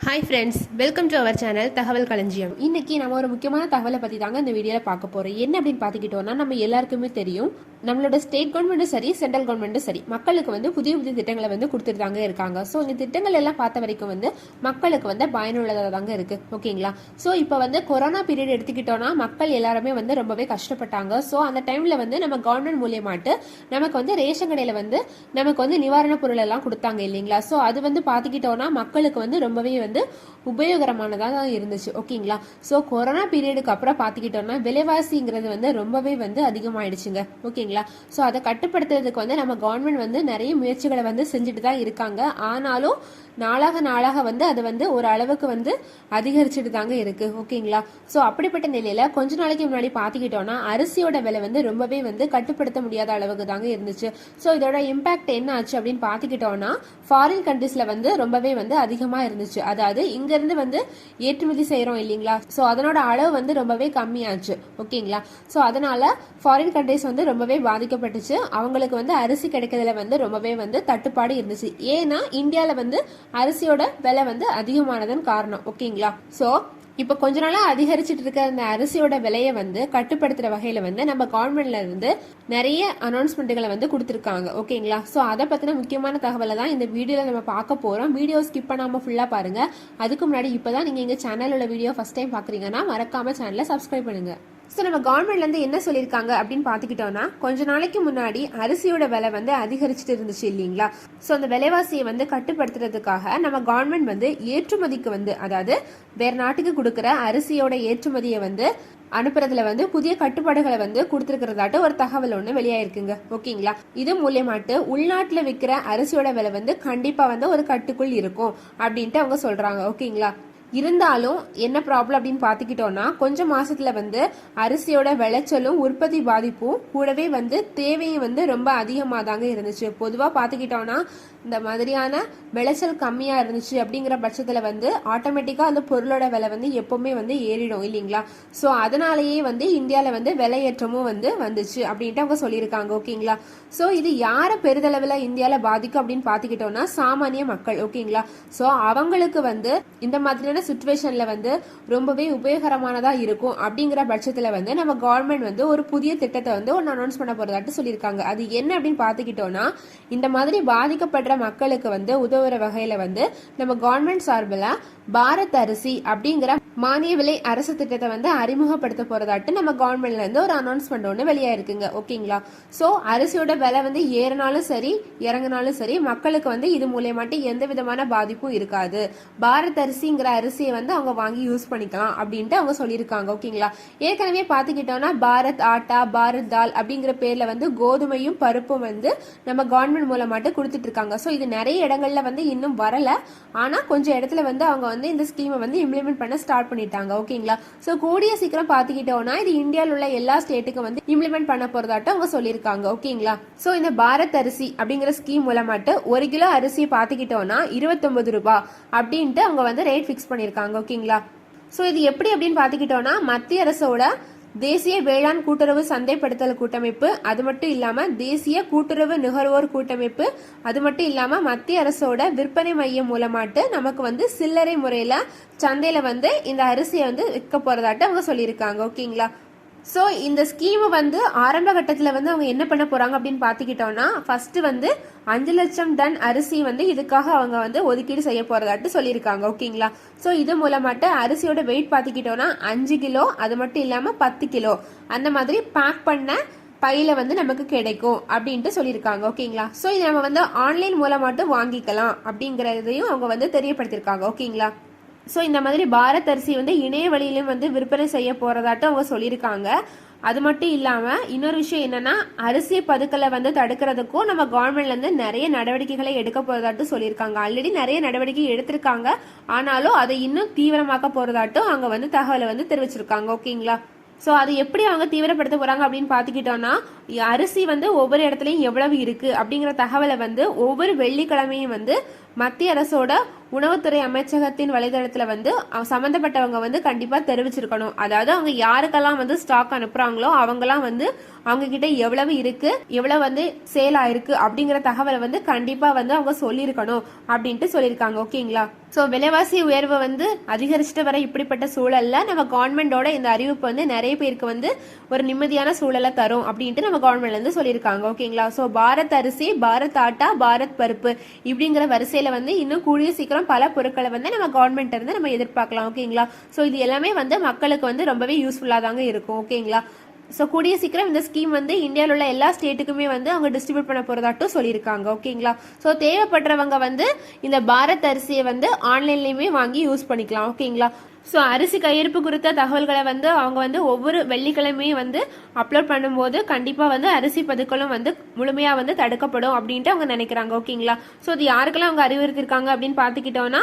Hi friends, welcome to our channel தகவல் களஞ்சியம். இன்னைக்கு நம்ம ஒரு முக்கியமான தகவலை பற்றி தாங்க இந்த வீடியோவில் பார்க்க போகிறோம். என்ன அப்படின்னு பார்த்துக்கிட்டோம்னா, நம்ம எல்லாருக்குமே தெரியும், நம்மளோட ஸ்டேட் கவர்மெண்ட்டும் சரி, சென்ட்ரல் கவர்மெண்ட்டும் சரி, மக்களுக்கு புதிய புதிய திட்டங்களை கொடுத்துட்டு தாங்க இருக்காங்க. ஸோ இந்த திட்டங்கள் எல்லாம் பார்த்த வரைக்கும் மக்களுக்கு பயனுள்ளதாக தாங்க இருக்கு. ஓகேங்களா? ஸோ இப்போ கொரோனா பீரியட் எடுத்துக்கிட்டோம்னா மக்கள் எல்லாருமே ரொம்பவே கஷ்டப்பட்டாங்க. ஸோ அந்த டைம்ல நம்ம கவர்மெண்ட் மூலியமாட்டு நமக்கு ரேஷன் கடையில் நமக்கு நிவாரண பொருள் எல்லாம் கொடுத்தாங்க இல்லைங்களா? ஸோ அது பார்த்துக்கிட்டோம்னா மக்களுக்கு ரொம்பவே உபயோகரமானதாக தான் இருந்துச்சு. ஓகேங்களா? ஸோ கொரோனா பீரியடுக்கு அப்புறம் பார்த்துக்கிட்டோம்னா விலைவாசிங்கிறது ரொம்பவே அதிகமாயிடுச்சுங்க. ஓகேங்களா? ஸோ அதை கட்டுப்படுத்துறதுக்கு நம்ம கவர்மெண்ட் நிறைய முயற்சிகளை செஞ்சுட்டு தான் இருக்காங்க. ஆனாலும் நாளாக நாளாக அது ஒரு அளவுக்கு அதிகரிச்சுட்டு தாங்க இருக்கு. ஓகேங்களா? ஸோ அப்படிப்பட்ட நிலையில கொஞ்ச நாளைக்கு முன்னாடி பார்த்துக்கிட்டோம்னா அரிசியோட விலை ரொம்பவே கட்டுப்படுத்த முடியாத அளவுக்கு தாங்க இருந்துச்சு. ஸோ இதோட இம்பாக்ட் என்ன ஆச்சு அப்படின்னு பார்த்துக்கிட்டோம்னா ஃபாரின் கண்ட்ரீஸ்ல ரொம்பவே அதிகமா இருந்துச்சு. அதாவது இங்க இருந்து ஏற்றுமதி செய்யறோம் இல்லைங்களா? ஸோ அதனோட அளவு ரொம்பவே கம்மியாச்சு. ஓகேங்களா? ஸோ அதனால ஃபாரின் கண்ட்ரீஸ் ரொம்பவே பாதிக்கப்பட்டுச்சு. அவங்களுக்கு அரிசி கிடைக்கிறதுல ரொம்பவே தட்டுப்பாடு இருந்துச்சு. ஏன்னா இந்தியால அரிசியோட விலை அதிகமானதன் காரணம். ஓகேங்களா? ஸோ இப்போ கொஞ்ச நாளா அதிகரிச்சுட்டு இருக்க அந்த அரிசியோட விலையை கட்டுப்படுத்துற வகையில நம்ம கவர்மெண்ட்ல இருந்து நிறைய அனௌன்ஸ்மெண்ட்டுகளை கொடுத்துருக்காங்க. ஓகேங்களா? ஸோ அதை பத்தின முக்கியமான தகவலை தான் இந்த வீடியோல நம்ம பார்க்க போறோம். வீடியோ ஸ்கிப் பண்ணாம ஃபுல்லா பாருங்க. அதுக்கு முன்னாடி இப்பதான் நீங்க எங்க சேனலோட வீடியோ ஃபர்ஸ்ட் டைம் பாக்குறீங்கன்னா மறக்காம சேனலை சப்ஸ்கிரைப் பண்ணுங்க. ஸோ நம்ம கவர்மெண்ட்லேருந்து என்ன சொல்லியிருக்காங்க அப்படின்னு பார்த்துக்கிட்டோம்னா, கொஞ்ச நாளைக்கு முன்னாடி அரிசியோட விலை அதிகரிச்சுட்டு இருந்துச்சு இல்லைங்களா? ஸோ அந்த விலைவாசியை கட்டுப்படுத்துறதுக்காக நம்ம கவர்மெண்ட் ஏற்றுமதிக்கு அதாவது வேற நாட்டுக்கு கொடுக்குற அரிசியோட ஏற்றுமதியை அனுப்புறதுல புதிய கட்டுப்பாடுகளை கொடுத்துருக்கிறதாட்ட ஒரு தகவல் ஒன்று வெளியாயிருக்குங்க. ஓகேங்களா? இது மூலியமாட்டு உள்நாட்டுல விற்கிற அரிசியோட விலை கண்டிப்பா ஒரு கட்டுக்குள் இருக்கும் அப்படின்ட்டு அவங்க சொல்றாங்க. ஓகேங்களா? இருந்தாலும் என்ன ப்ராப்ளம் அப்படின்னு பார்த்துக்கிட்டோம்னா, கொஞ்சம் மாசத்துல அரிசியோட விளைச்சலும் உற்பத்தி பாதிப்பும் கூடவே தேவையும் ரொம்ப அதிகமாக தாங்க இருந்துச்சு. பொதுவாக பார்த்துக்கிட்டோம்னா இந்த மாதிரியான விளைச்சல் கம்மியா இருந்துச்சு அப்படிங்கிற பட்சத்துல ஆட்டோமேட்டிக்கா அந்த பொருளோட விலை எப்பவுமே ஏறிடும் இல்லைங்களா? ஸோ அதனாலேயே இந்தியாவில் விலையேற்றமும் வந்துச்சு அப்படின்ட்டு அவங்க சொல்லியிருக்காங்க. ஓகேங்களா? ஸோ இது யாரை பெரிதளவில் இந்தியாவில் பாதிக்கும் அப்படின்னு பார்த்துக்கிட்டோம்னா சாமானிய மக்கள். ஓகேங்களா? ஸோ அவங்களுக்கு இந்த மாதிரியான சுச்சுவேஷன்ல ரொம்பவே உபயோகரமானதா இருக்கும் அப்படிங்கிற பட்சத்துல நம்ம கவர்மெண்ட் ஒரு புதிய திட்டத்தை ஒன்னு அனௌன்ஸ் பண்ண போறதாட்டு சொல்லியிருக்காங்க. அது என்ன அப்படின்னு பார்த்துக்கிட்டோம்னா, இந்த மாதிரி பாதிக்கப்படுற மக்களுக்கு உதவுற வகையில நம்ம கவர்மெண்ட் சார்பில் பாரத் அரிசி அப்படிங்கிற மானிய விலை அரசு திட்டத்தை அறிமுகப்படுத்த போறதாட்டு நம்ம கவர்மெண்ட்ல இருந்து ஒரு அனௌன்ஸ்மெண்ட் ஒன்று வெளியாயிருக்குங்க. ஓகேங்களா? ஸோ அரிசியோட விலை ஏறினாலும் சரி இறங்கினாலும் சரி மக்களுக்கு இது மூலியமாட்டு எந்த விதமான பாதிப்பும் இருக்காது. பாரத் அரிசிங்கிற அரிசியை அவங்க வாங்கி யூஸ் பண்ணிக்கலாம் அப்படின்ட்டு அவங்க சொல்லியிருக்காங்க. ஓகேங்களா? ஏற்கனவே பார்த்துக்கிட்டோம்னா பாரத் ஆட்டா, பாரத் தால் அப்படிங்கிற பேர்ல கோதுமையும் பருப்பும் நம்ம கவர்மெண்ட் மூலமாட்டு கொடுத்துட்டு இருக்காங்க. ஸோ இது நிறைய இடங்கள்ல இன்னும் வரல. ஆனா கொஞ்சம் இடத்துல அவங்க இந்த ஸ்கீமை இம்ப்ளிமெண்ட் பண்ண ஸ்டார்ட் பண்ணிட்டாங்க. ஓகேங்களா? சோ கூடிய சீக்கிரம் பாத்துக்கிட்டோம்னா இது இந்தியாவில் உள்ள எல்லா ஸ்டேட்டுக்கும் இம்ப்ளிமெண்ட் பண்ண போறதாட்டம் அவங்க சொல்லியிருக்காங்க. ஓகேங்களா? சோ இந்த பாரத் அரிசி அப்படிங்கிற ஸ்கீம் மூலமாட்டு 1 கிலோ அரிசியை பாத்துக்கிட்டோம்னா 29 ரூபாய் அப்படின்ட்டு அவங்க ரேட் பிக்ஸ் பண்ணிருக்காங்க. ஓகேங்களா? சோ இது எப்படி அப்படின்னு பாத்துக்கிட்டோம்னா, மத்திய அரசோட தேசிய வேளாண் கூட்டுறவு சந்தைப்படுத்தல் கூட்டமைப்பு, அது மட்டும் இல்லாம தேசிய கூட்டுறவு நுகர்வோர் கூட்டமைப்பு, அது மட்டும் இல்லாம மத்திய அரசோட விற்பனை மையம் மூலமாட்டு நமக்கு சில்லறை முறையில சந்தையில இந்த அரிசியை விற்க போறதாட்டு அவங்க சொல்லியிருக்காங்க. ஓகேங்களா? ஸோ இந்த ஸ்கீம் ஆரம்ப கட்டத்தில் அவங்க என்ன பண்ண போறாங்க அப்படின்னு பார்த்துக்கிட்டோம்னா, ஃபர்ஸ்ட் 5 லட்சம் டன் அரிசி இதுக்காக அவங்க ஒதுக்கீடு செய்ய போறதாட்டு சொல்லியிருக்காங்க. ஓகேங்களா? ஸோ இது மூலமாட்டு அரிசியோட வெயிட் பார்த்துக்கிட்டோம்னா 5 கிலோ, அது மட்டும் இல்லாம 10 கிலோ அந்த மாதிரி பேக் பண்ண பையில நமக்கு கிடைக்கும் அப்படின்ட்டு சொல்லியிருக்காங்க. ஓகேங்களா? ஸோ இது நம்ம ஆன்லைன் மூலமாட்டு வாங்கிக்கலாம் அப்படிங்கறதையும் அவங்க தெரியப்படுத்திருக்காங்க. ஓகேங்களா? ஸோ இந்த மாதிரி பாரத் அரிசி இணைய வழியிலும் விற்பனை செய்ய போறதாட்டும் அவங்க சொல்லியிருக்காங்க. அது மட்டும் இல்லாம இன்னொரு விஷயம் என்னன்னா, அரிசி பதுக்கலை தடுக்கிறதுக்கும் நம்ம கவர்மெண்ட்ல இருந்து நிறைய நடவடிக்கைகளை எடுக்க போறதாட்டும் சொல்லியிருக்காங்க. ஆல்ரெடி நிறைய நடவடிக்கை எடுத்திருக்காங்க. ஆனாலும் அதை இன்னும் தீவிரமாக்க போறதாட்டும் அவங்க தகவலை தெரிவிச்சிருக்காங்க. ஓகேங்களா? ஸோ அது எப்படி அவங்க தீவிரப்படுத்த போறாங்க அப்படின்னு பார்த்துக்கிட்டோம்னா, அரிசி ஒவ்வொரு இடத்துலையும் எவ்வளவு இருக்கு அப்படிங்கிற தகவலை ஒவ்வொரு வெள்ளிக்கிழமையும் மத்திய அரசோட உணவுத்துறை அமைச்சகத்தின் வலைதளத்தில் வந்து சம்மந்தப்பட்டவங்க வந்து கண்டிப்பாக தெரிவிச்சிருக்கணும். அதாவது அவங்க யாருக்கெல்லாம் வந்து ஸ்டாக் அனுப்புகிறாங்களோ அவங்கெல்லாம் வந்து அவங்க கிட்ட எவ்வளவு இருக்கு, எவ்வளவு வந்து சேல் ஆயிருக்கு அப்படிங்கிற தகவலை வந்து கண்டிப்பாக வந்து அவங்க சொல்லியிருக்கணும் அப்படின்ட்டு சொல்லியிருக்காங்க. ஓகேங்களா? ஸோ விலைவாசி உயர்வு வந்து அதிகரிச்சுட்டு வர இப்படிப்பட்ட சூழல்ல நம்ம கவர்மெண்டோட இந்த அறிவிப்பு வந்து நிறைய பேருக்கு வந்து ஒரு நிம்மதியான சூழலை தரும் அப்படின்ட்டு நம்ம கவர்மெண்ட்ல இருந்து சொல்லியிருக்காங்க. ஓகேங்களா? ஸோ பாரத் அரிசி, பாரத் ஆட்டா, பாரத் பருப்பு இப்படிங்கிற வரிசையில வந்து இன்னும் கூடிய சீக்கிரம் பல பொருட்களை வந்து நம்ம கவர்மெண்ட் இருந்து நம்ம எதிர்பார்க்கலாம். ஓகேங்களா? ஸோ இது எல்லாமே வந்து மக்களுக்கு வந்து ரொம்பவே யூஸ்ஃபுல்லாக தாங்க இருக்கும். ஓகேங்களா? ஸோ கூடிய சீக்கிரம் இந்த ஸ்கீம் வந்து இந்தியாவில் உள்ள எல்லா ஸ்டேட்டுக்குமே வந்து அவங்க டிஸ்ட்ரிபியூட் பண்ண போகிறதாட்டும் சொல்லியிருக்காங்க. ஓகேங்களா? ஸோ தேவைப்படுறவங்க வந்து இந்த பாரத் அரிசியை வந்து ஆன்லைன்லேயுமே வாங்கி யூஸ் பண்ணிக்கலாம். ஓகேங்களா? ஸோ அரிசி கையிருப்பு குறித்த தகவல்களை வந்து அவங்க வந்து ஒவ்வொரு வெள்ளிக்கிழமையும் வந்து அப்லோட் பண்ணும்போது கண்டிப்பாக வந்து அரிசி பதுக்களும் வந்து முழுமையாக வந்து தடுக்கப்படும் அப்படின்ட்டு அவங்க நினைக்கிறாங்க. ஓகேங்களா? ஸோ இது யாருக்கெல்லாம் அவங்க அறிவுறுத்திருக்காங்க அப்படின்னு பார்த்துக்கிட்டோன்னா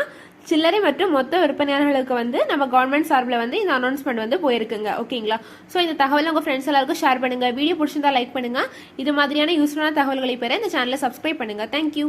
சில்லறை மற்றும் மொத்த விற்பனையாளர்களுக்கு வந்து நம்ம கவர்மெண்ட் சார்பில் வந்து இந்த அனௌன்ஸ்மெண்ட் வந்து போயிருக்குங்க. ஓகேங்களா? ஸோ இந்த தகவலை உங்கள் ஃப்ரெண்ட்ஸ் எல்லாருக்கும் ஷேர் பண்ணுங்க. வீடியோ பிடிச்சிருந்தா லைக் பண்ணுங்க. இது மாதிரியான யூஸ்ஃபுல்லான தகவல்களை பெற இந்த சேனலை சப்ஸ்கிரைப் பண்ணுங்க. தேங்க்யூ.